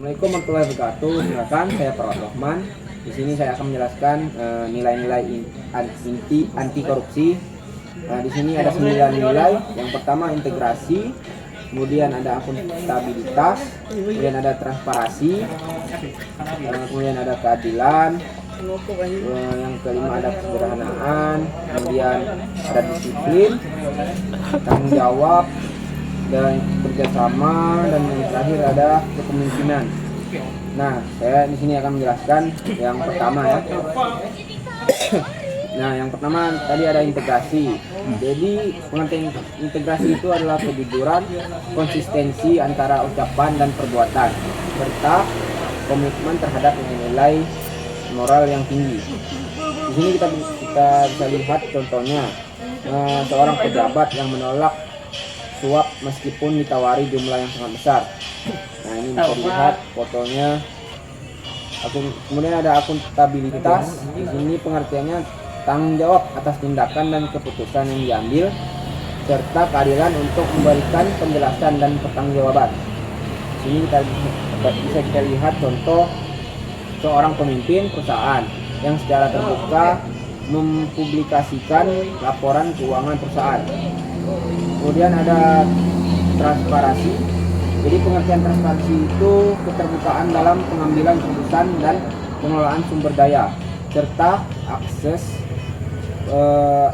Assalamualaikum warahmatullahi wabarakatuh. Silakan, saya Pak Rahman. Di sini saya akan menjelaskan nilai-nilai inti anti korupsi. Di sini ada 9 nilai. Yang pertama integrasi, kemudian ada akuntabilitas, kemudian ada transparansi, kemudian ada keadilan, yang kelima ada kesederhanaan, kemudian ada disiplin, tanggung jawab, dan kerjasama, dan yang terakhir ada kepemimpinan. Nah, saya di sini akan menjelaskan yang pertama ya. Nah, yang pertama tadi ada integrasi. Jadi pengertian integrasi itu adalah kejujuran, konsistensi antara ucapan dan perbuatan, serta komitmen terhadap nilai moral yang tinggi. Di sini kita bisa lihat contohnya seorang pejabat yang menolak suap meskipun ditawari jumlah yang sangat besar. Nah, ini bisa dilihat fotonya. Kemudian ada akuntabilitas. Di sini pengertiannya tanggung jawab atas tindakan dan keputusan yang diambil, serta keadilan untuk memberikan penjelasan dan pertanggungjawaban. Di sini bisa kita lihat contoh seorang pemimpin perusahaan yang secara terbuka mempublikasikan laporan keuangan perusahaan. Kemudian ada transparansi. Jadi pengertian transparansi itu keterbukaan dalam pengambilan keputusan dan pengelolaan sumber daya, serta akses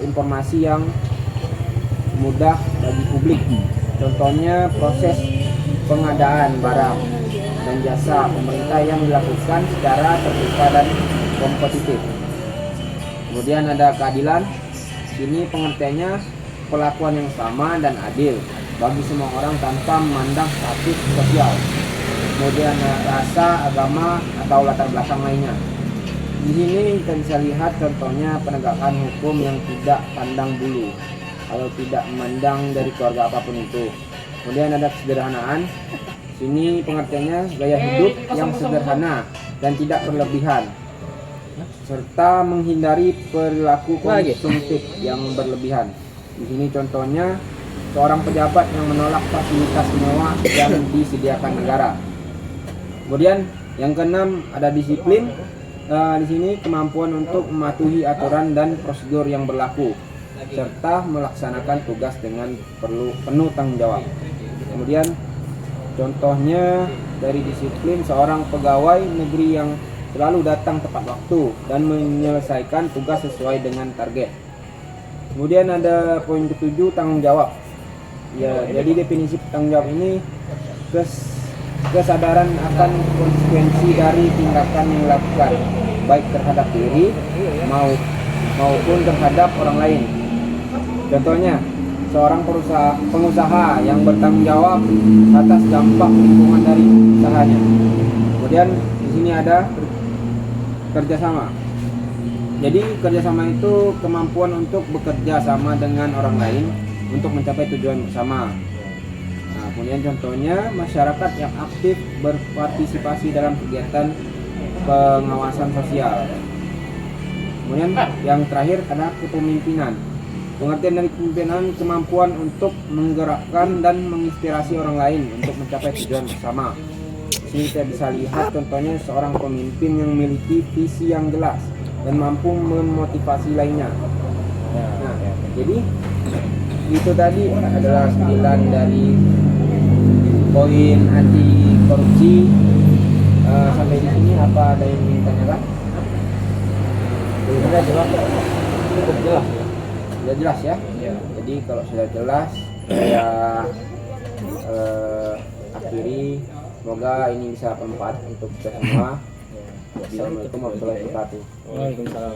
informasi yang mudah bagi publik. Contohnya proses pengadaan barang dan jasa pemerintah yang dilakukan secara terbuka dan kompetitif. Kemudian ada keadilan. Ini pengertiannya perlakuan yang sama dan adil bagi semua orang tanpa memandang status sosial, kemudian rasa, agama, atau latar belakang lainnya. Di sini kita bisa lihat contohnya penegakan hukum yang tidak pandang bulu atau tidak memandang dari keluarga apapun itu. Kemudian ada kesederhanaan. Sini pengertiannya gaya hidup yang sederhana dan tidak berlebihan, serta menghindari perilaku konsumtif yang berlebihan. Di sini contohnya seorang pejabat yang menolak fasilitas mewah yang disediakan negara. Kemudian yang keenam ada disiplin. Di sini kemampuan untuk mematuhi aturan dan prosedur yang berlaku, serta melaksanakan tugas dengan penuh tanggung jawab. Kemudian contohnya dari disiplin seorang pegawai negeri yang selalu datang tepat waktu dan menyelesaikan tugas sesuai dengan target. Kemudian ada poin ketujuh, tanggung jawab. Ya, jadi definisi tanggung jawab ini kesadaran akan konsekuensi dari tindakan yang dilakukan, baik terhadap diri maupun terhadap orang lain. Contohnya, seorang pengusaha yang bertanggung jawab atas dampak lingkungan dari usahanya. Kemudian di sini ada kerjasama. Jadi kerjasama itu kemampuan untuk bekerja sama dengan orang lain untuk mencapai tujuan bersama. Nah, kemudian contohnya masyarakat yang aktif berpartisipasi dalam kegiatan pengawasan sosial. Kemudian yang terakhir ada kepemimpinan. Pengertian dari kepemimpinan kemampuan untuk menggerakkan dan menginspirasi orang lain untuk mencapai tujuan bersama. Sini kita bisa lihat contohnya seorang pemimpin yang memiliki visi yang jelas dan mampu memotivasi lainnya. Nah, jadi itu tadi adalah 9 dari poin anti korupsi. Sampai di sini apa ada yang ingin tanyakan? Sudah jelas, cukup jelas ya. Sudah jelas ya. Jadi kalau sudah jelas, saya akhiri. Semoga ini bisa bermanfaat untuk kita semua. Assalamualaikum warahmatullahi wabarakatuh. Waalaikumsalam.